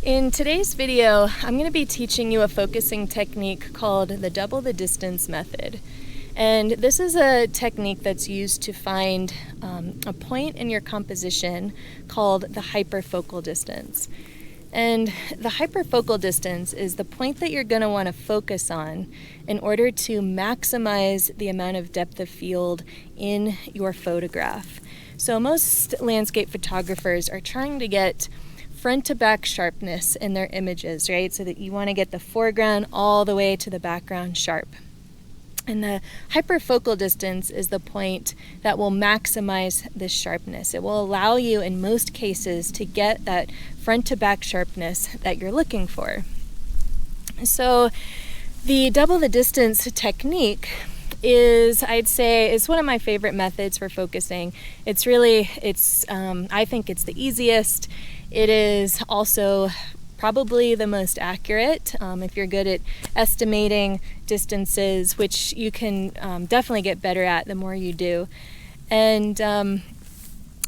In today's video, I'm going to be teaching you a focusing technique called the double the distance method. And this is a technique that's used to find a point in your composition called the hyperfocal distance. And the hyperfocal distance is the point that you're going to want to focus on in order to maximize the amount of depth of field in your photograph. So most landscape photographers are trying to get front to back sharpness in their images, right? So that you want to get the foreground all the way to the background sharp. And the hyperfocal distance is the point that will maximize this sharpness. It will allow you, in most cases, to get that front to back sharpness that you're looking for. So the double the distance technique is, I'd say, is one of my favorite methods for focusing. I think it's the easiest. It is also probably the most accurate if you're good at estimating distances, which you can definitely get better at the more you do. And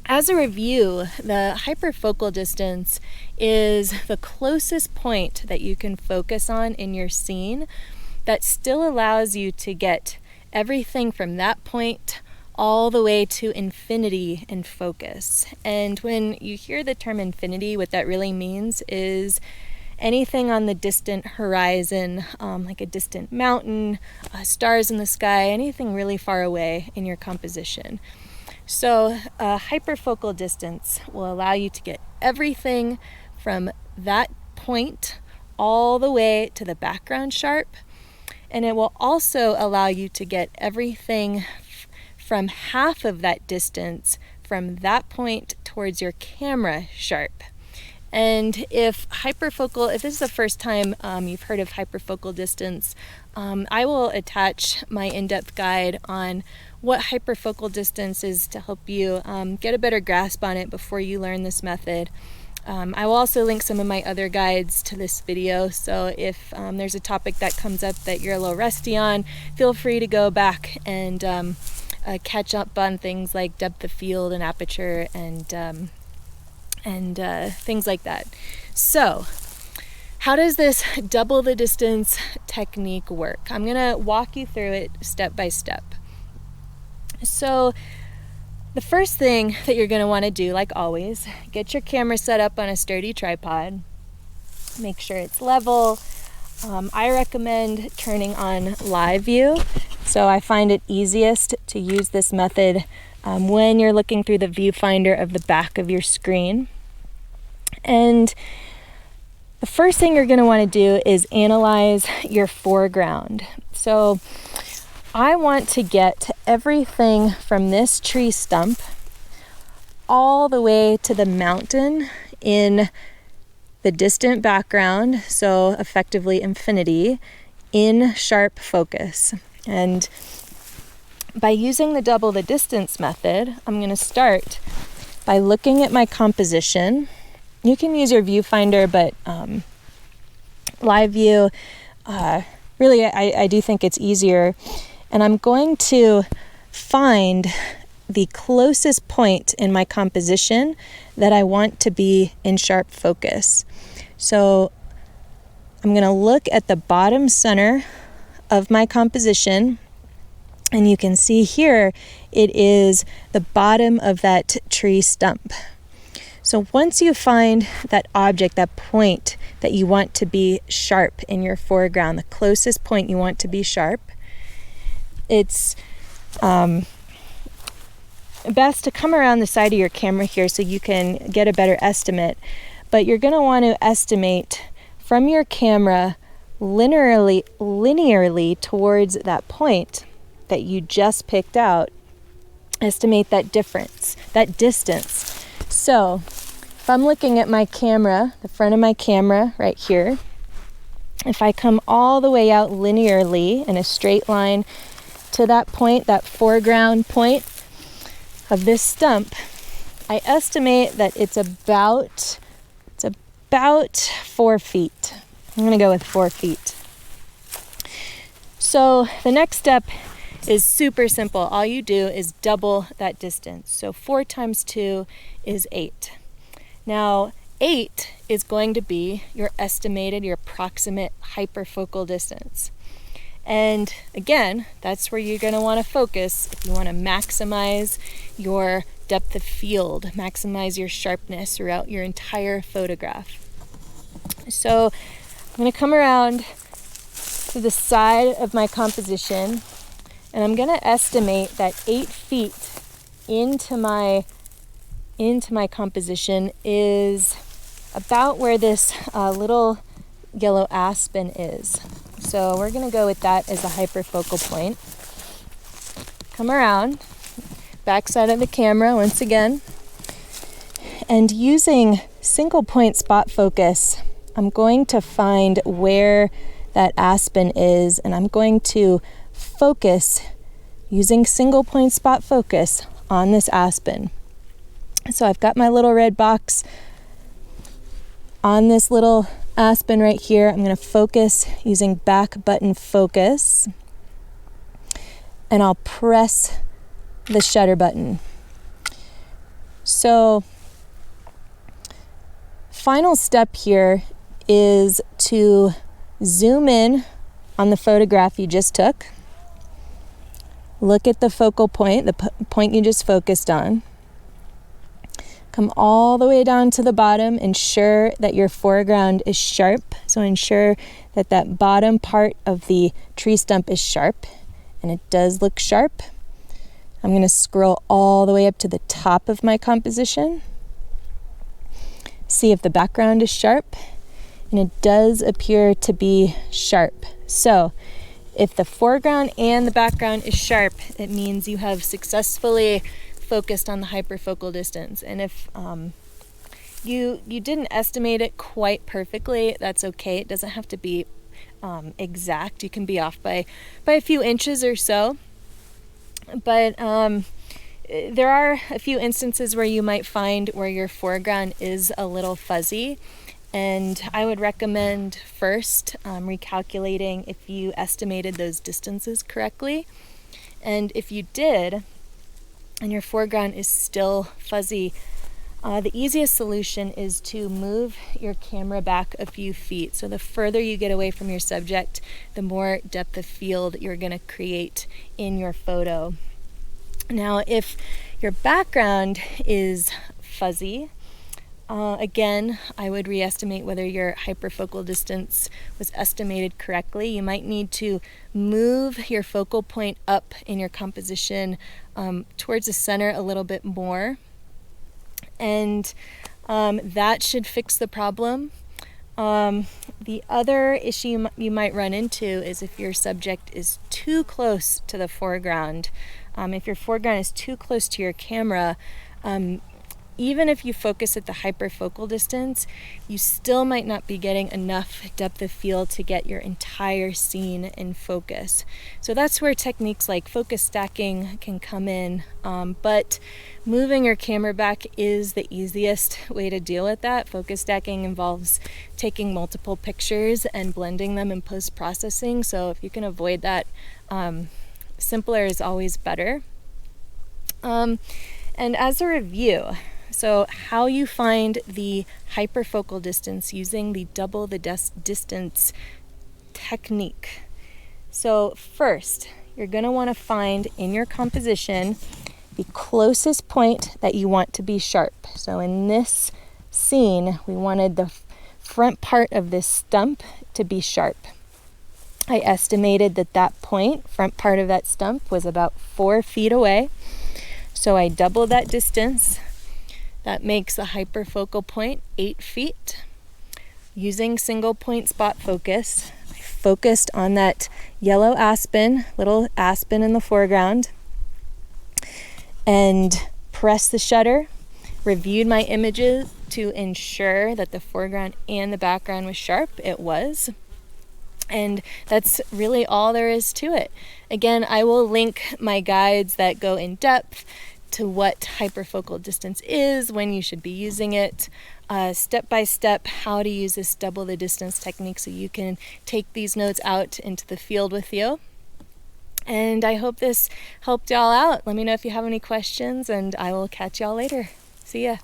as a review, the hyperfocal distance is the closest point that you can focus on in your scene that still allows you to get everything from that point all the way to infinity in focus. And when you hear the term infinity, what that really means is anything on the distant horizon, like a distant mountain, stars in the sky, anything really far away in your composition. So hyperfocal distance will allow you to get everything from that point all the way to the background sharp. And it will also allow you to get everything from half of that distance from that point towards your camera sharp. And if this is the first time you've heard of hyperfocal distance, I will attach my in-depth guide on what hyperfocal distance is to help you get a better grasp on it before you learn this method. I will also link some of my other guides to this video, so if there's a topic that comes up that you're a little rusty on, feel free to go back and catch up on things like depth of field and aperture and things like that. So, how does this double the distance technique work? I'm going to walk you through it step by step. So, the first thing that you're going to want to do, like always, get your camera set up on a sturdy tripod. Make sure it's level. I recommend turning on live view. So I find it easiest to use this method when you're looking through the viewfinder of the back of your screen. And the first thing you're going to want to do is analyze your foreground. So I want to get everything from this tree stump all the way to the mountain in the distant background, so effectively infinity, in sharp focus. And by using the double the distance method, I'm going to start by looking at my composition. You can use your viewfinder, but live view, really I do think it's easier. And I'm going to find the closest point in my composition that I want to be in sharp focus. So I'm going to look at the bottom center of my composition, and you can see here it is the bottom of that tree stump. So once you find that object, that point that you want to be sharp in your foreground, the closest point you want to be sharp, it's best to come around the side of your camera here so you can get a better estimate. But you're going to want to estimate from your camera linearly towards that point that you just picked out. Estimate that difference, that distance. So if I'm looking at my camera, the front of my camera right here, if I come all the way out linearly in a straight line to that point, that foreground point of this stump, I estimate that it's about 4 feet. I'm going to go with 4 feet. So the next step is super simple. All you do is double that distance. So 4 times 2 is 8. Now, 8 is going to be your estimated, your approximate hyperfocal distance. And again, that's where you're going to want to focus if you want to maximize your depth of field, maximize your sharpness throughout your entire photograph. So I'm going to come around to the side of my composition, and I'm going to estimate that 8 feet into my composition is about where this little yellow aspen is. So we're going to go with that as a hyperfocal point. Come around, backside of the camera once again, and using single point spot focus, I'm going to find where that aspen is, and I'm going to focus using single point spot focus on this aspen. So I've got my little red box on this little aspen right here. I'm going to focus using back button focus, and I'll press the shutter button. So final step here is to zoom in on the photograph you just took. Look at the focal point, the point you just focused on. Come all the way down to the bottom. Ensure that your foreground is sharp. So ensure that that bottom part of the tree stump is sharp, and it does look sharp. I'm going to scroll all the way up to the top of my composition. See if the background is sharp, and it does appear to be sharp. So if the foreground and the background is sharp, it means you have successfully focused on the hyperfocal distance. And if you didn't estimate it quite perfectly, that's okay. It doesn't have to be exact. You can be off by a few inches or so. But there are a few instances where you might find where your foreground is a little fuzzy. And I would recommend first recalculating if you estimated those distances correctly. And if you did, and your foreground is still fuzzy, the easiest solution is to move your camera back a few feet. So the further you get away from your subject, the more depth of field you're going to create in your photo. Now, if your background is fuzzy, again, I would re-estimate whether your hyperfocal distance was estimated correctly. You might need to move your focal point up in your composition towards the center a little bit more, and that should fix the problem. The other issue you might run into is if your subject is too close to the foreground. If your foreground is too close to your camera, even if you focus at the hyperfocal distance, you still might not be getting enough depth of field to get your entire scene in focus. So that's where techniques like focus stacking can come in. But moving your camera back is the easiest way to deal with that. Focus stacking involves taking multiple pictures and blending them in post-processing. So if you can avoid that, simpler is always better. And as a review, so how you find the hyperfocal distance using the double the distance technique. So first, you're going to want to find in your composition the closest point that you want to be sharp. So in this scene, we wanted the front part of this stump to be sharp. I estimated that point, front part of that stump, was about 4 feet away. So I doubled that distance. That makes the hyperfocal point 8 feet. Using single point spot focus, I focused on that yellow aspen, little aspen in the foreground, and pressed the shutter, reviewed my images to ensure that the foreground and the background was sharp. It was. And that's really all there is to it. Again, I will link my guides that go in depth to what hyperfocal distance is, when you should be using it, step by step how to use this double the distance technique so you can take these notes out into the field with you. And I hope this helped y'all out. Let me know if you have any questions, and I will catch y'all later. See ya.